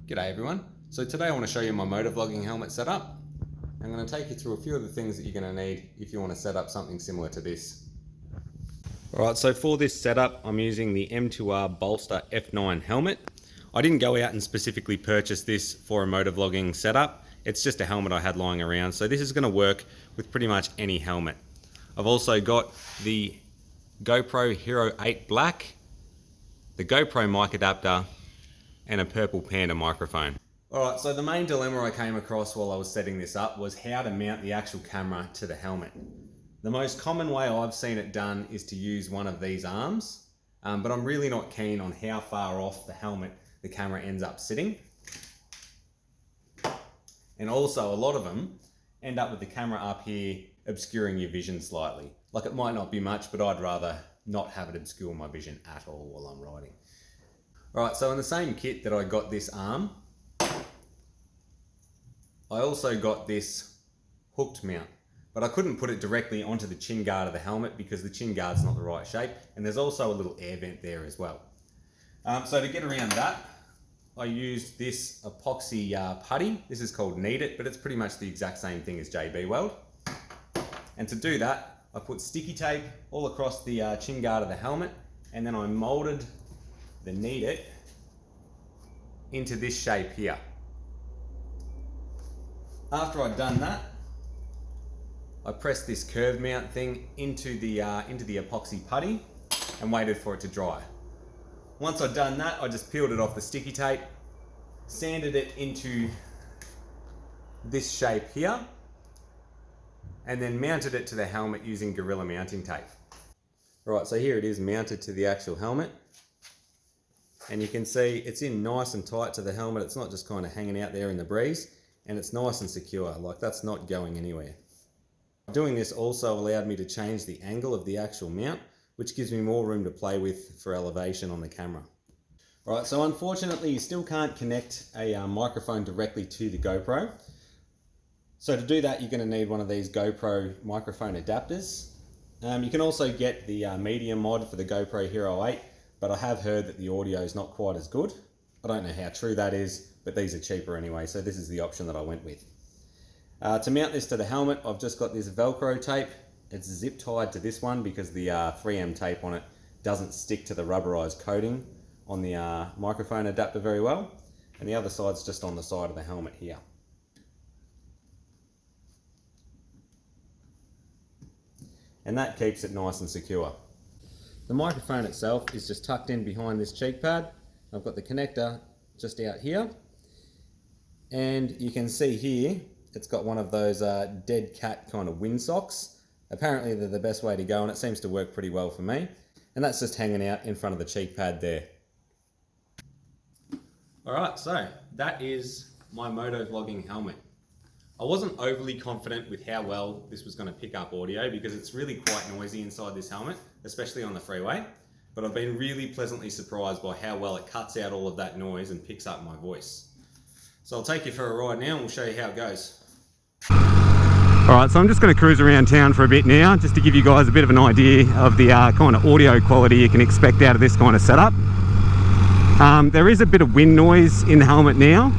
G'day everyone. So today I want to show you my motovlogging helmet setup. I'm going to take you through a few of the things that you're going to need if you want to set up something similar to this. Alright, so for this setup I'm using the M2R Bolster F9 helmet. I didn't go out and specifically purchase this for a motovlogging setup. It's just a helmet I had lying around, so this is going to work with pretty much any helmet. I've also got the GoPro Hero 8 Black, the GoPro mic adapter, and a purple Panda microphone. Alright, so the main dilemma I came across while I was setting this up was how to mount the actual camera to the helmet. The most common way I've seen it done is to use one of these arms, but I'm really not keen on how far off the helmet the camera ends up sitting. And also a lot of them end up with the camera up here obscuring your vision slightly. Like, it might not be much, but I'd rather not have it obscure my vision at all while I'm riding. Alright, so in the same kit that I got this arm, I also got this hooked mount, but I couldn't put it directly onto the chin guard of the helmet because the chin guard's not the right shape, and there's also a little air vent there as well. So to get around that, I used this epoxy putty. This is called Knead It, but it's pretty much the exact same thing as JB Weld. And to do that, I put sticky tape all across the chin guard of the helmet, and then I molded the Knead It into this shape here. After I'd done that, I pressed this curved mount thing into the epoxy putty and waited for it to dry. Once I'd done that, I just peeled it off the sticky tape, sanded it into this shape here, and then mounted it to the helmet using Gorilla mounting tape. Right, so here it is mounted to the actual helmet. And you can see it's in nice and tight to the helmet. It's not just kind of hanging out there in the breeze, and it's nice and secure, like that's not going anywhere. Doing this also allowed me to change the angle of the actual mount, which gives me more room to play with for elevation on the camera. Right, so unfortunately you still can't connect a microphone directly to the GoPro. So to do that, you're going to need one of these GoPro microphone adapters. You can also get the medium mod for the GoPro Hero 8, but I have heard that the audio is not quite as good. I don't know how true that is, but these are cheaper anyway, so this is the option that I went with. To mount this to the helmet, I've just got this Velcro tape. It's zip tied to this one because the 3M tape on it doesn't stick to the rubberized coating on the microphone adapter very well. And the other side's just on the side of the helmet here. And that keeps it nice and secure. The microphone itself is just tucked in behind this cheek pad. I've got the connector just out here. And you can see here, it's got one of those dead cat kind of windsocks. Apparently they're the best way to go, and it seems to work pretty well for me. And that's just hanging out in front of the cheek pad there. Alright, so that is my motovlogging helmet. I wasn't overly confident with how well this was going to pick up audio because it's really quite noisy inside this helmet, especially on the freeway. But I've been really pleasantly surprised by how well it cuts out all of that noise and picks up my voice. So I'll take you for a ride now and we'll show you how it goes. Alright, so I'm just going to cruise around town for a bit now, just to give you guys a bit of an idea of the kind of audio quality you can expect out of this kind of setup. There is a bit of wind noise in the helmet now,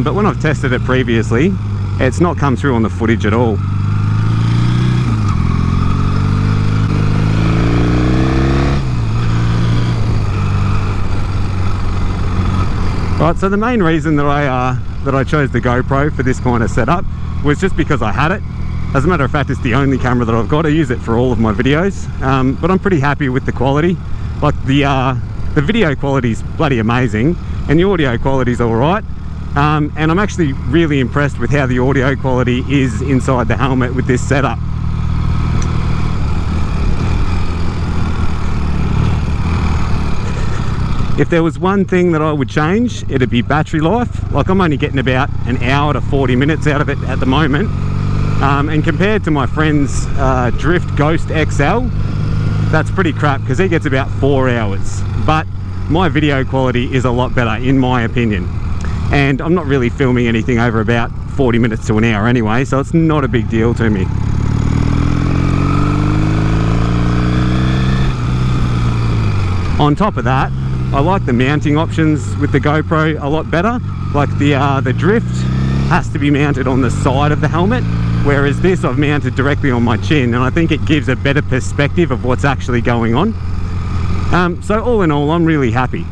but when I've tested it previously, it's not come through on the footage at all. Right, so the main reason that I chose the GoPro for this kind of setup was just because I had it. As a matter of fact, it's the only camera that I've got. I use it for all of my videos, but I'm pretty happy with the quality. Like the video quality is bloody amazing, and the audio quality is all right. And I'm actually really impressed with how the audio quality is inside the helmet with this setup. If there was one thing that I would change, it'd be battery life. Like, I'm only getting about an hour to 40 minutes out of it at the moment. And compared to my friend's Drift Ghost XL, that's pretty crap because he gets about 4 hours. But my video quality is a lot better in my opinion. And I'm not really filming anything over about 40 minutes to an hour anyway, so it's not a big deal to me. On top of that, I like the mounting options with the GoPro a lot better. Like the drift has to be mounted on the side of the helmet, whereas this I've mounted directly on my chin, and I think it gives a better perspective of what's actually going on. So all in all, I'm really happy.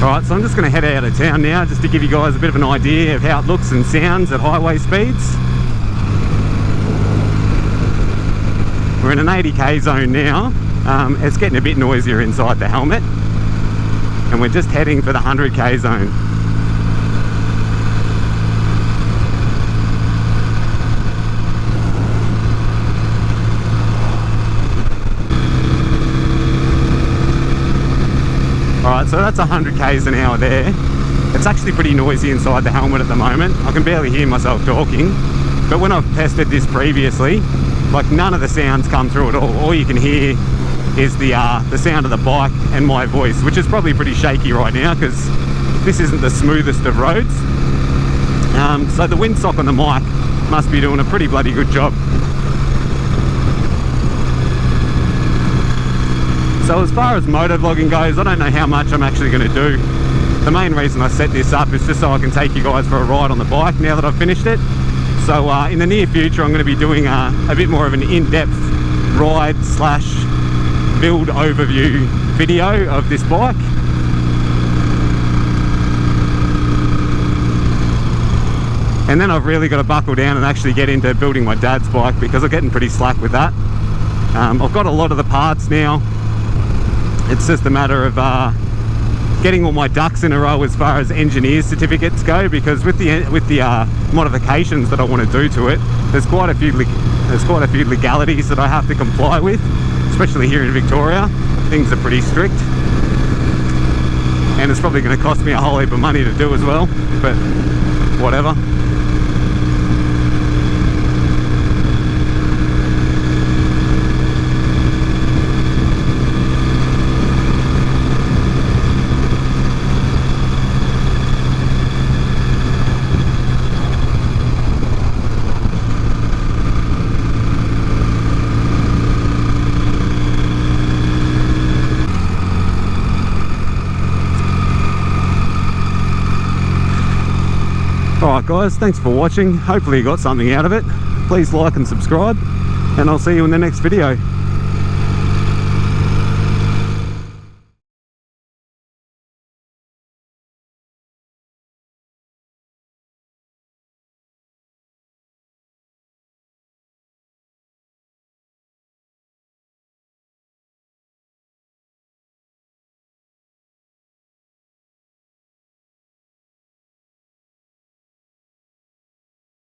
Alright, so I'm just going to head out of town now just to give you guys a bit of an idea of how it looks and sounds at highway speeds. We're in an 80k zone now. It's getting a bit noisier inside the helmet, and we're just heading for the 100k zone. Alright, so that's 100 k's an hour there. It's actually pretty noisy inside the helmet at the moment. I can barely hear myself talking, but when I've tested this previously, like none of the sounds come through at all. All you can hear is the sound of the bike and my voice, which is probably pretty shaky right now because this isn't the smoothest of roads. So the windsock on the mic must be doing a pretty bloody good job. So as far as motovlogging goes, I don't know how much I'm actually going to do. The main reason I set this up is just so I can take you guys for a ride on the bike now that I've finished it. So in the near future, I'm going to be doing a bit more of an in-depth ride slash build overview video of this bike. And then I've really got to buckle down and actually get into building my dad's bike because I'm getting pretty slack with that. I've got a lot of the parts now. It's just a matter of getting all my ducks in a row as far as engineer certificates go, because with the modifications that I want to do to it, there's quite a few legalities that I have to comply with, especially here in Victoria. Things are pretty strict, and it's probably going to cost me a whole heap of money to do as well, but whatever. Alright guys, thanks for watching. Hopefully you got something out of it. Please like and subscribe, and I'll see you in the next video.